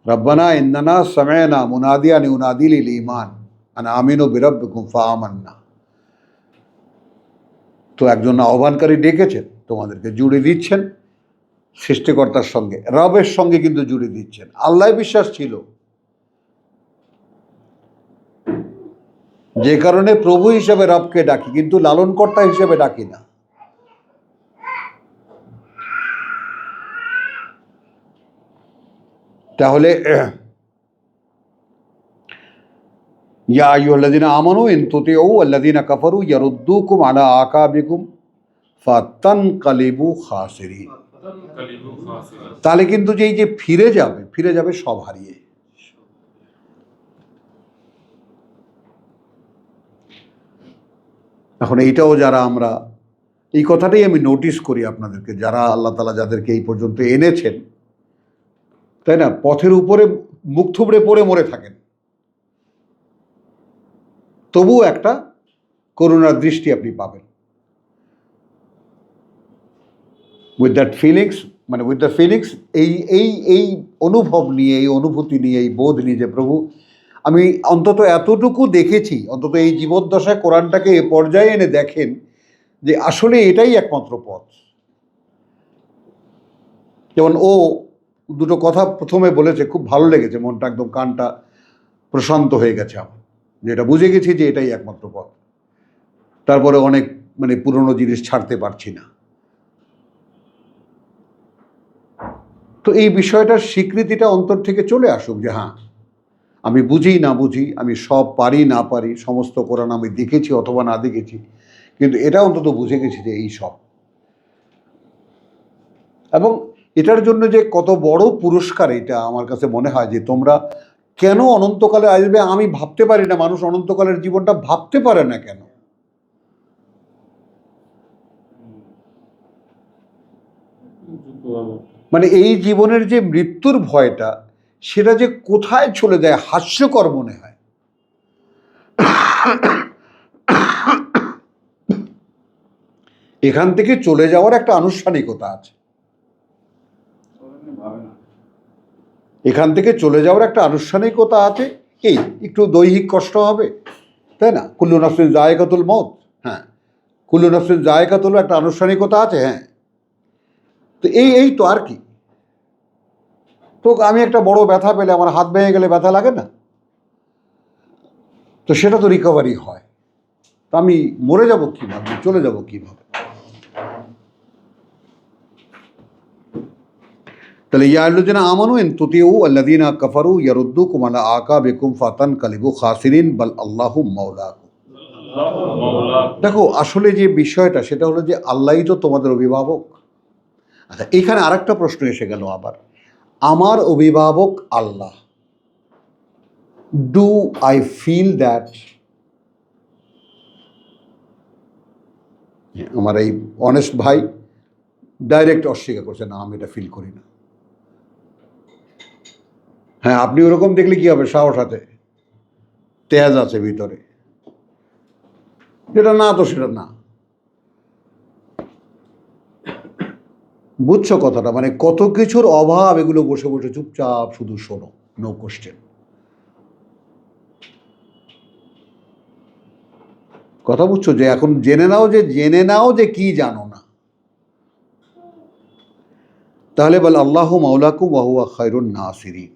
রব্বানা ইন্নানা সামি'না মুনাদিয়ান ইউনাদি লিল ঈমান আন আমিনু বিরাব্বিকুম ফাআমান্না। তো একজন আহ্বানকারী ডেকেছেন, তোমাদেরকে জুড়ে দিচ্ছেন সৃষ্টিকর্তার সঙ্গে, রবের সঙ্গে কিন্তু জুড়ে দিচ্ছেন। আল্লাহ বিশ্বাস ছিল, যে কারণে প্রভু হিসেবে রবকে ডাকি, কিন্তু লালনকর্তা হিসেবে ডাকি না। তাহলে ইয়া আইয়ুহাল্লাযীনা আমানু ইন তুতিউ আল্লাযীনা কাফারু ইয়ারুদ্দুকুম আলা আকাবিকুম ফাতানকালিবু খাসিরিন। তাহলে কিন্তু যেই যে ফিরে যাবে সব হারিয়ে। এখন এইটাও যারা আমরা, এই কথাটাই আমি নোটিস করি আপনাদেরকে, যারা আল্লাহ তাআলা যাদেরকে এই পর্যন্ত এনেছেন, তাই না, পথের উপরে মুখ থুবড়ে পড়ে মরে থাকেন, তবুও একটা করুণার দৃষ্টি আপনি পাবেন। উইথ দ্যাট ফিলিংস, মানে উইথ দ্য ফিলিংস, এই অনুভব নিয়ে, এই অনুভূতি নিয়ে, এই বোধ নিয়ে যে প্রভু আমি অন্তত এতটুকু দেখেছি, অন্তত এই জীবদ্দশায় কোরআনটাকে এ পর্যায়ে এনে দেখেন যে আসলে এটাই একমাত্র পথ। যেমন ও দুটো কথা প্রথমে বলেছে, খুব ভালো লেগেছে, মনটা একদম কানটা প্রশান্ত হয়ে গেছে আমার, যে এটা বুঝে গেছি যে এটাই একমাত্র পথ। তারপরে অনেক মানে পুরনো জিনিস ছাড়তে পারছি না। তো এই বিষয়টার স্বীকৃতিটা অন্তর থেকে চলে আসুক যে হ্যাঁ, আমি বুঝি না বুঝি, আমি সব পারি না পারি, সমস্ত কোরআন আমি দেখেছি অথবা না দেখেছি, কিন্তু এটা অন্তত বুঝে গেছি যে এই সব। এবং এটার জন্য যে কত বড় পুরস্কার, এটা আমার কাছে মনে হয় যে তোমরা কেন অনন্তকালে আসবে আমি ভাবতে পারি না। মানুষ অনন্তকালের জীবনটা ভাবতে পারে না কেন? মানে এই জীবনের যে মৃত্যুর ভয়টা, সেটা যে কোথায় চলে যায় হাস্যকর মনে হয়। এখান থেকে চলে যাওয়ার একটা আনুষ্ঠানিকতা আছে, এখান থেকে চলে যাওয়ার একটা আনুষ্ঠানিকতা আছে। এই একটু দৈহিক কষ্ট হবে, তাই না? কুল্লু নাফসিন যায়কাতুল মউত, হ্যাঁ, কুল্লু নাফসিন যায়কাতুল একটা আনুষ্ঠানিকতা আছে, হ্যাঁ। তো এই তো আর কি। তো আমি একটা বড় ব্যথা পেলে, আমার হাত ভেঙে গেলে ব্যথা লাগে না? তো সেটা তো রিকভারি হয়। তো আমি মরে যাব কিভাবে, চলে যাব কিভাবে? তাহলে ইয়াল্লুযিনা আমানু ইন তুতিউ আল্লাযিনা কাফারু ইয়ারুদ্দুকুম আলা আকাবিকুম ফাতানকালিবু খাসিরিন বাল আল্লাহু মাওলাকুম। দেখো আসলে যে বিষয়টা সেটা হলো যে আল্লাহই তো তোমাদের অভিভাবক। আচ্ছা, এখানে আরেকটা প্রশ্ন এসে গেল আবার, আমার অভিভাবক আল্লাহ, ডু আই ফিল দ্যাট? আমার এই অনেস্ট ভাই ডাইরেক্ট অস্বীকার করছে, না আমি এটা ফিল করি না। হ্যাঁ, আপনি ওরকম দেখলে কি হবে? সাহস আছে, তেজ আছে ভিতরে, যেটা না তো সেটা না। বুঝছো কথাটা? মানে কত কিছুর অভাব, এগুলো বসে বসে চুপচাপ শুধু শোনো, নো কোশ্চেন। কথা বুঝছো? যে এখন জেনে নাও যে কি জানো না। তাহলে বল আল্লাহু মাওলাকুম ওয়া হুয়া খায়রুন নাসিরিন,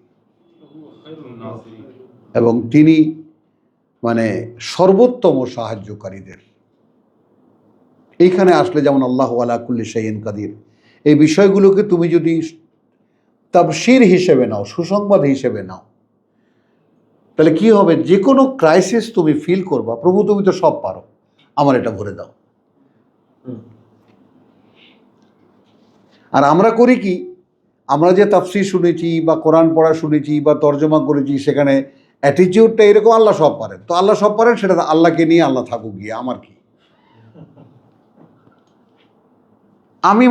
এবং তিনি মানে সর্বোত্তম সাহায্যকারীদের। এইখানে আসলে যেমন আল্লাহু আলা কুল্লি শাইইন কাদির, এই বিষয়গুলোকে তুমি যদি তাবশির হিসেবে নাও, সুসংবাদ হিসেবে নাও, তাহলে কি হবে? যে কোনো ক্রাইসিস তুমি ফিল করবা, প্রভু তুমি তো সব পারো, আমার এটা ভরে দাও। আর আমরা করি কি? আমরা যে তাফসীর শুনেছি বা কোরআন পড়া শুনেছি বা তর্জমা করেছি, সেখানে অ্যাটিটিউডটা এরকম, আল্লাহ সব পারেন। তো আল্লাহ সব পারেন, সেটা আল্লাহকে নিয়ে আল্লাহ থাকুক গিয়ে, আমার কি? আমি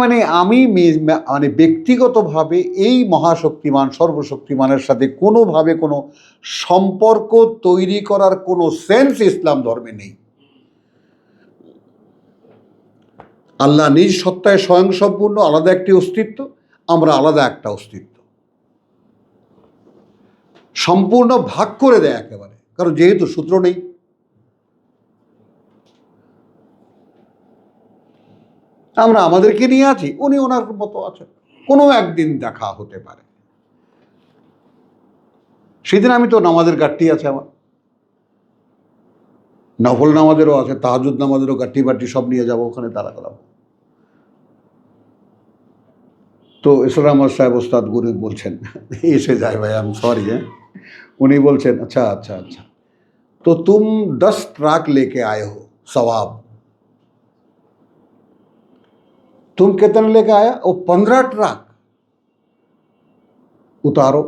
মানে ব্যক্তিগতভাবে এই মহাশক্তিমান সর্বশক্তিমানের সাথে কোনোভাবে কোনো সম্পর্ক তৈরি করার কোনো সেন্স ইসলাম ধর্মে নেই। আল্লাহ নিজ সত্তায় স্বয়ংসম্পূর্ণ, আলাদা একটি অস্তিত্ব, আমরা আলাদা একটা অস্তিত্ব। সম্পূর্ণ ভাগ করে দেয় একেবারে, কারণ যেহেতু সূত্র নেই। আমরা আমাদেরকে নিয়ে আছি, উনি ওনার মতো আছেন, কোনো একদিন দেখা হতে পারে। সেদিন আমি তো নামাজের গাঠটি আছে আমার, নফল নামাজেরও আছে, তাহাজ্জুদ নামাজেরও গাঠটি বাট্টি সব নিয়ে যাবো, ওখানে দাঁড়া করাবো। তো ইসলাম আহমদ সাহেব ওস্তাদ গুরু বলছেন, এসে যায় ভাই, আমি সরি, হ্যাঁ, উনি বলছেন আচ্ছা আচ্ছা আচ্ছা, তো তুম 10 ट्रक लेके आए हो सवाब, तुम कितने लेके आया? वो 15 ट्रक। उतारो,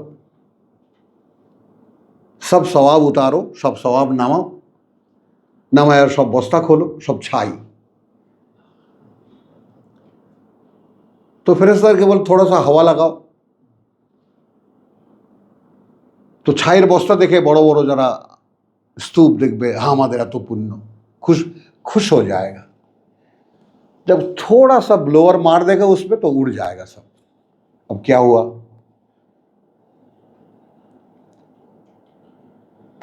सब सवाब उतारो, सब सवाब नामाओ, नामाया सब बस्ता खोलो, सब छाई। तो ফেরেশতার কেবল थोड़ा सा हवा लगाओ, তো ছাইয়ের বস্তা দেখে বড় বড় যারা स्तूप देखबे, हाँ हमारे तो पुण्य, खुश हो जाएगा। जब थोड़ा सा ब्लोअर मार देगा उस पर तो उड़ जाएगा सब। अब क्या हुआ?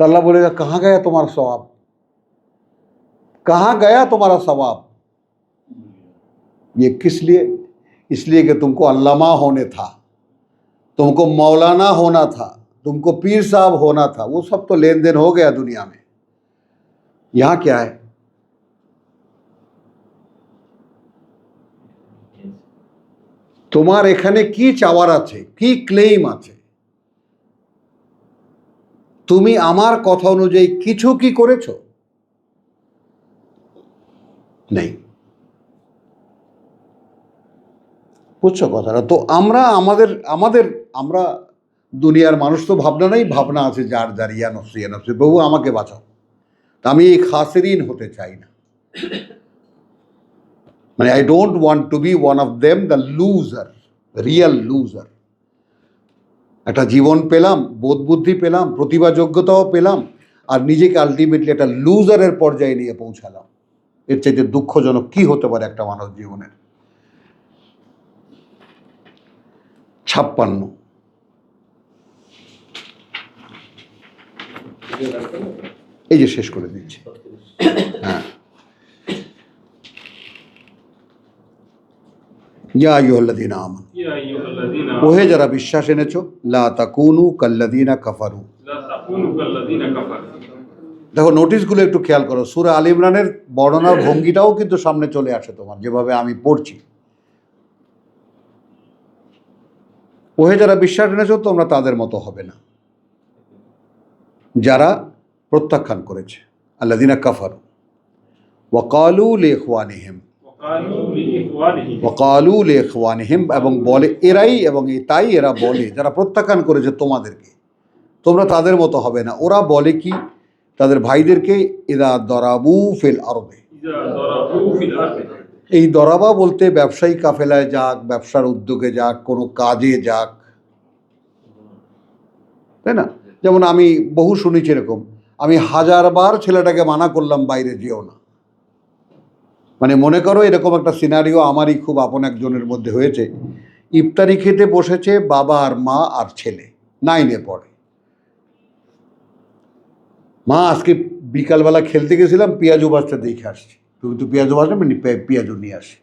तो अल्लाह बोलेगा कहाँ गया तुम्हारा सवाब, कहाँ गया तुम्हारा सवाब। ये किस लिए? इसलिए कि तुमको अल्लामा होने था, तुमको मौलाना होना था, तुमको पीर साहब होना था। वो सब तो लेन देन हो गया दुनिया में। यहां क्या है? তোমার এখানে কি চাওয়ার আছে, কি ক্লেম আছে? তুমি আমার কথা অনুযায়ী কিছু কি করেছো? নেই। বুঝছো কথাটা? তো আমরা আমরা দুনিয়ার মানুষ তো ভাবনা নাই, ভাবনা আছে যার যার ইয়া নফসি। প্রভু আমাকে বাঁচাও। তা আমি এই খাসিরিন হতে চাই না। মানে I don't want to be one of them, the loser, real loser. একটা জীবন পেলাম, বোধ বুদ্ধি পেলাম, প্রতিভা যোগ্যতাও পেলাম, আর নিজেকে আলটিমেটলি একটা লুজারের পর্যায়ে নিয়ে পৌঁছালাম। এর চাইতে দুঃখজনক কি হতে পারে একটা মানব জীবনের? 56 এই যে শেষ করে দিচ্ছি। হ্যাঁ, ইয়া আইয়ুহাল্লাযীনা আমানু,
ইয়া আইয়ুহাল্লাযীনা
ওহে যারা বিশ্বাস এনেছো, লা তাকুনু কাল্লাযীনা কাফারু।
লা তাকুনু কাল্লাযীনা কাফারু।
দেখো নোটিশগুলো একটু খেয়াল করো। সূরা আল ইমরানের বর্ণনার ভঙ্গিটাও কিন্তু সামনে চলে আসে তোমার, যেভাবে আমি পড়ছি। ওহে যারা বিশ্বাস এনেছো, তোমরা তাদের মতো হবে না যারা প্রত্যাখ্যান করেছে। আল্লাযীনা কাফারু ওয়া ক্বালু লিইখওয়ানিহিম, ওয়াকালু লিইখওয়ানিহিম, এবং বলে এরাই, এবং তাই এরা বলে যারা প্রত্যাখ্যান করেছে তোমাদেরকে, তোমরা তাদের মতো হবে না। ওরা বলে কি তাদের ভাইদেরকে? ইদা দরাবু ফিল আরদে। এই দরাবা বলতে ব্যবসায়ী কাফেলায় যাক, ব্যবসার উদ্যোগে যাক, কোনো কাজে যাক, তাই না? যেমন আমি বহু শুনেছি এরকম, আমি 1000 বার ছেলেটাকে মানা করলাম বাইরে যেও না। মানে মনে করো এরকম একটা সিনারিও আমারই খুব আপন একজনের মধ্যে হয়েছে। ইফতারি খেতে বসেছে বাবা আর মা আর ছেলে, 9-এ পড়ে। মা আজকে বিকালবেলা খেলতে গেছিলাম, পেঁয়াজু বাচ্চা দেখে আসছি। তুমি তো পেঁয়াজু বাচ্চা, মানে পেঁয়াজু নিয়ে আসি।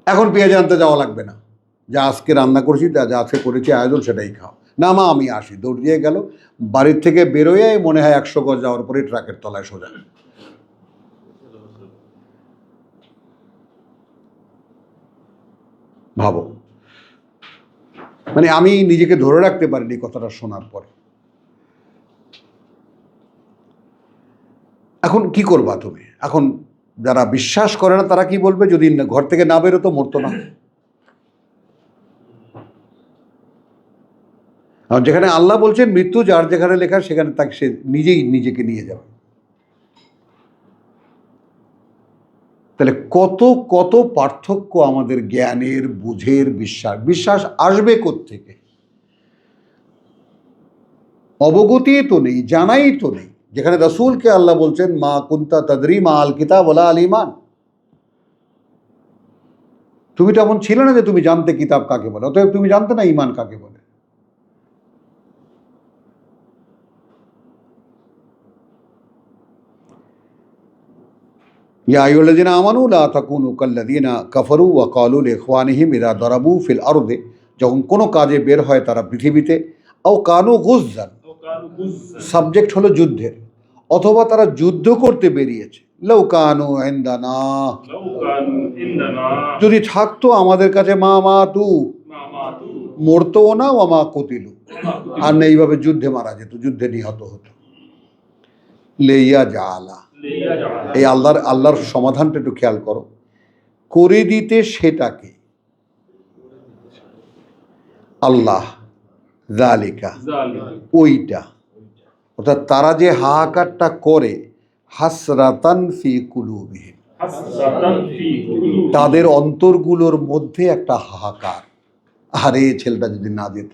এখন পেঁয়াজ আনতে যাওয়া লাগবে না, যা আজকে রান্না করেছি, যা আজকে করেছি আয়োজন সেটাই খাও। না মা আমি আসি। দৌড় দিয়ে গেল। বাড়ির থেকে বেরোয় মনে হয় 100 গজ যাওয়ার পরে ট্রাকের তলায় সোজা। ভাবো, মানে আমি নিজেকে ধরে রাখতে পারিনি কথাটা শোনার পরে। এখন কি করবা তুমি? এখন যারা বিশ্বাস করে না তারা কি বলবে? যদি ঘর থেকে না বেরোতো মরতো না। আর যেখানে আল্লাহ বলছেন মৃত্যু যার যেখানে লেখা সেখানে তাকে সে নিজেই নিজেকে নিয়ে যাবে। তাহলে কত কত পার্থক্য আমাদের জ্ঞানের, বুঝের, বিশ্বাস আসবে কোত্থেকে? অবগতি তো নেই, জানাই তো নেই। যেখানে রাসূলকে আল্লাহ বলছেন মা কুনতা তাদরি মা আল কিতাব ওয়ালা আল ঈমান, তুমি তো এমন ছিলে না যে তুমি জানতে কিতাব কাকে বলে, অতএব তুমি জানতে না ঈমান কাকে বলে। ইয়া আইয়ুহাল্লাযীনা আমানু লা তাকুনু কাল্লাযীনা কাফারু ওয়া ক্বালু লিইখওয়ানিহিম ইযা দারাবু ফিল আরদে, যখন কোনো কাজে বের হয় তারা পৃথিবীতে, আও কানু গুযযান, সাবজেক্ট হলো যুদ্ধের, অথবা তারা যুদ্ধ করতে বেরিয়েছে। লাউ কানু ইনদানা, যদি থাকতো আমাদের কাছে, মা মাতু, মরতো না, ওয়া মা কুতিলু, আর না এইভাবে যুদ্ধে মারা যেত, যুদ্ধে নিহত হতো। লেইয়া জালা, এই আল্লাহর সমাধানটা একটু খেয়াল করো। করে দিতে সেটাকে আল্লাহ, যালিকা ওইটা, অর্থাৎ তারা যে হাহাকারটা করে, হাসরাতান ফি কুলুবিহিম, তাদের অন্তরগুলোর মধ্যে একটা হাহাকার, আরে ছেলেটা যদি না যেত।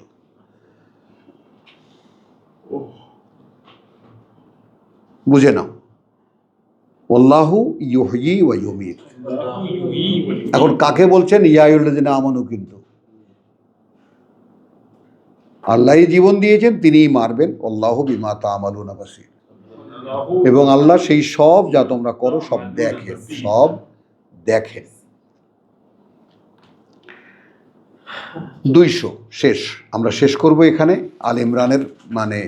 বুঝে নাও, আল্লাহু ইউহয়ি ওয়া ইউমীত। এখন কাকে বলছেন? ইয়া আইয়ুহাল্লাযীনা আমানু। কিন্তু আল্লাহই জীবন দিয়েছেন, তিনিই মারবেন। আল্লাহু বিমা তা'মালুনা বাসীর। এবং আল্লাহ সেই সব যা তোমরা করো সব দেখেন, সব দেখেন। 200 শেষ। আমরা শেষ করব এখানে আল ইমরানের মানে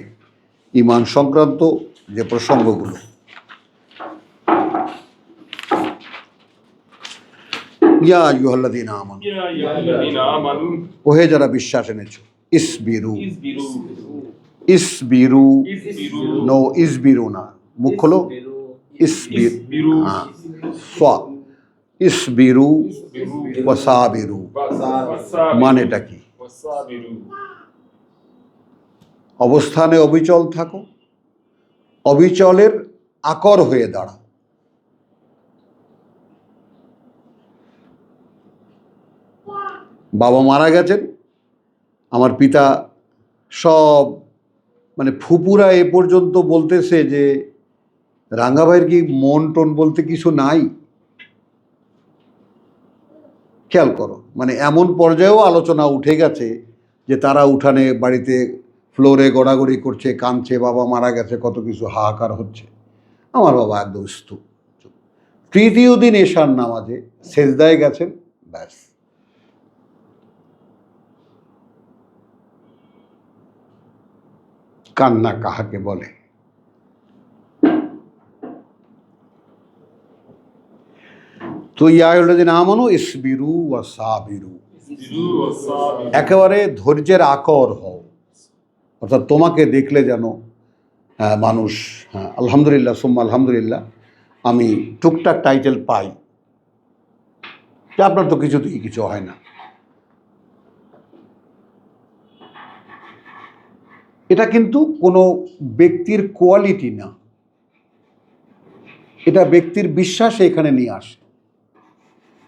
ঈমান সংক্রান্ত যে প্রসঙ্গগুলো। ইয়া আইয়ুহাল্লাযীনা আমানু,
ইয়া আইয়ুহাল্লাযীনা আমানু,
ওহে যারা বিশ্বাস এনেছো, ইসবিরু,
ইসবিরু,
ইসবিরু,
ইসবিরু,
নো ইসবিরু না, মুখ খোলো, ইসবির,
ইসবিরু,
হ্যাঁ, সোয়া, ইসবিরু
ইসবিরু,
ওয়াসাবিরু,
ওয়াসাবিরু,
মানেটা কি?
ওয়াসাবিরু,
অবস্থানে অবিচল থাকো, অবিচলের আকর হয়ে দাঁড়াও। বাবা মারা গেছেন, আমার পিতা সব মানে ফুপুরা এ পর্যন্ত বলতেছে যে রাঙ্গা ভাইয়ের কি মন টন বলতে কিছু নাই। খেয়াল করো, মানে এমন পর্যায়েও আলোচনা উঠে গেছে যে তারা উঠানে বাড়িতে ফ্লোরে গড়াগড়ি করছে, কাঁদছে, বাবা মারা গেছে, কত কিছু হাহাকার হচ্ছে। আমার বাবা একদম স্তূপ। তৃতীয় দিন এশার নামাজে সেজদায় গেছেন, ব্যাস। কান্না কাহাকে বলে? তো ইয়া আইয়ুহাল্লাযীনা আমানু ইসবিরু ওয়া সাবিরু,
ইসবিরু, ওয়াসাবিরু,
একেবারে ধৈর্যের আকর হও। অর্থাৎ তোমাকে দেখলে যেন মানুষ, হ্যাঁ আলহামদুলিল্লাহ সুম্মা আলহামদুলিল্লাহ, আমি টুকটাক টাইটেল পাই যে আপনার তো কিছুতেই কিছু হয় না। এটা কিন্তু কোনো ব্যক্তির কোয়ালিটি না, এটা ব্যক্তির বিশ্বাস এখানে নিয়ে আসে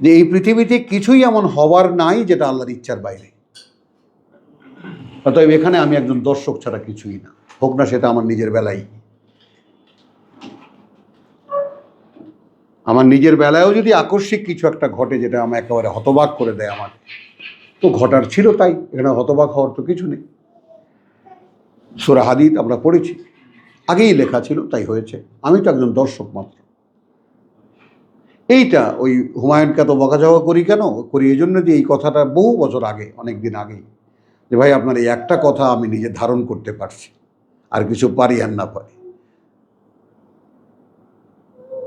যে এই পৃথিবীতে কিছুই এমন হওয়ার নাই যেটা আল্লাহর ইচ্ছার বাইরে। অতএব এখানে আমি একজন দর্শক ছাড়া কিছুই না, হোক না সেটা আমার নিজের বেলায়। আমার নিজের বেলায়ও যদি আকস্মিক কিছু একটা ঘটে যেটা আমার একেবারে হতবাক করে দেয় আমাকে, তো ঘটার ছিল তাই, এখানে হতবাক হওয়ার তো কিছু নেই। সূরা হাদীদ আমরা পড়েছি, আগেই লেখা ছিল, তাই হয়েছে। আমি তো একজন দর্শক মাত্র। এইটা ওই হুমায়ুনকে এত বকাঝকা করি কেন? করি এই জন্য যে এই কথাটা বহু বছর আগে, অনেক দিন আগেই, যে ভাই আপনার এই একটা কথা আমি নিজে ধারণ করতে পারছি, আর কিছু পারি আর না পারি,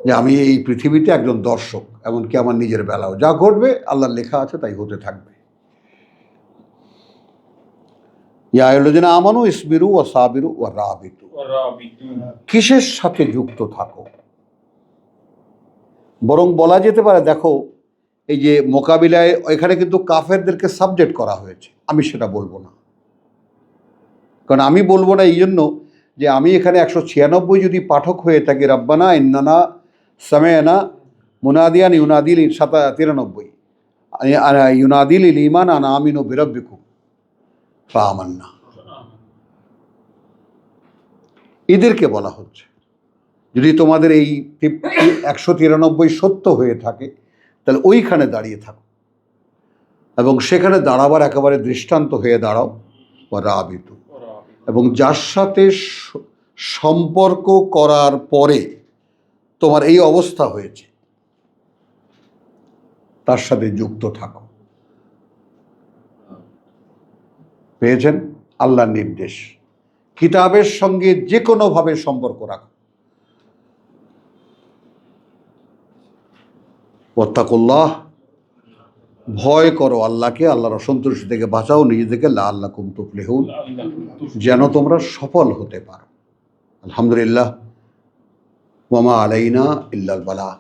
যে আমি এই পৃথিবীতে একজন দর্শক, এমনকি আমার নিজের বেলাও যা ঘটবে আল্লাহর লেখা আছে তাই হতে থাকবে। ইয়া আইয়ুহাল্লাযীনা আমানু ইসবিরু ওয়া সাবিরু ওয়া রাবিতু,
ওয়ারাবিতু,
কিসের সাথে যুক্ত থাকো? বরং বলা যেতে পারে, দেখো এই যে মোকাবিলায় এখানে কিন্তু কাফেরদেরকে সাবজেক্ট করা হয়েছে, আমি সেটা বলবো না। কারণ আমি বলবো না এই জন্য যে আমি এখানে 196 যদি পাঠক হয়ে থাকি, রাব্বানা ইন্নানা সামি'না মুনাদিয়ান ইউনাদিল 93 ইউনাদিল ঈমান আন আমিনু বিরাব্বিকুম ফাআমান্না, এদেরকে বলা হচ্ছে যদি তোমাদের এই 193 সত্য হয়ে থাকে তাহলে ওইখানে দাঁড়িয়ে থাকো এবং সেখানে দাঁড়াবার একেবারে দৃষ্টান্ত হয়ে দাঁড়াও। রাবিতু, এবং যার সাথে সম্পর্ক করার পরে তোমার এই অবস্থা হয়েছে তার সাথে যুক্ত থাকো। পেয়েছেন আল্লাহর নির্দেশ, কিতাবের সঙ্গে যে কোনোভাবে সম্পর্ক রাখো। ওয়াত্তাকুল্লাহ, ভয় করো আল্লাহকে, আল্লাহর অসন্তুষ্টি থেকে বাঁচাও নিজেদেরকে, লাআল্লাকুম তুফলিহুন, যেন তোমরা সফল হতে পারো। আলহামদুলিল্লাহ, ওয়া মা আলাইনা ইল্লাল বালাগ।